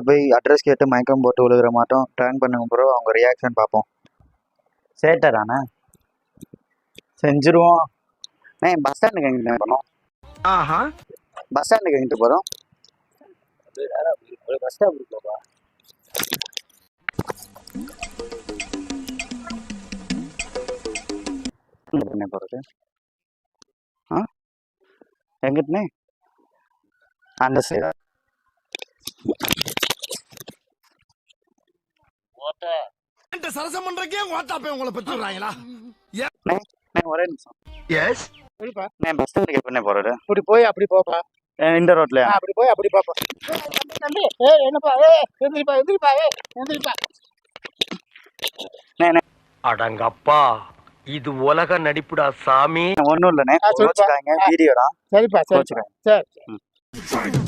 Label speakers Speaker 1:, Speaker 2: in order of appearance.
Speaker 1: போய் அட்ரஸ் கேட்டு மயக்கம் போட்டு விழுகிற மாட்டோம் ட்ரான் பண்ணுங்க ப்ரோ. அவங்க ரியாக்ஷன் பார்ப்போம். சேட்டராண்ணா செஞ்சுருவோம். பஸ் ஸ்டாண்டுக்கு எங்கிட்ட போனோம். பஸ் ஸ்டாண்டுக்கு எங்கிட்ட போகிறோம். பஸ் ஸ்டாண்ட் போப்பா. என்ன போகிறது? எங்கிட்டனே அந்த சைடா
Speaker 2: சரசம் பண்றக்கே ஓட்டாப்பே உங்களை பெற்றுறாங்களா?
Speaker 1: ஒரே நிமிஷம்.
Speaker 2: எஸ்
Speaker 1: பஸ் ஸ்டாண்டுக்கு எப்படினே போறது?
Speaker 3: இப்படி போய் அப்படி போப்பா.
Speaker 1: இந்த ரோட்ல
Speaker 3: அப்படி போய் அப்படி பாப்பா. தம்பி என்னப்பா? எந்திரிப்பா எந்திரிப்பா எந்திரிப்பா.
Speaker 2: அடங்கப்பா, இது உலக நடிப்புடா சாமி.
Speaker 1: ஒன்றும் இல்லைண்ணே, வீடியோடா.
Speaker 3: சரிப்பா சரி.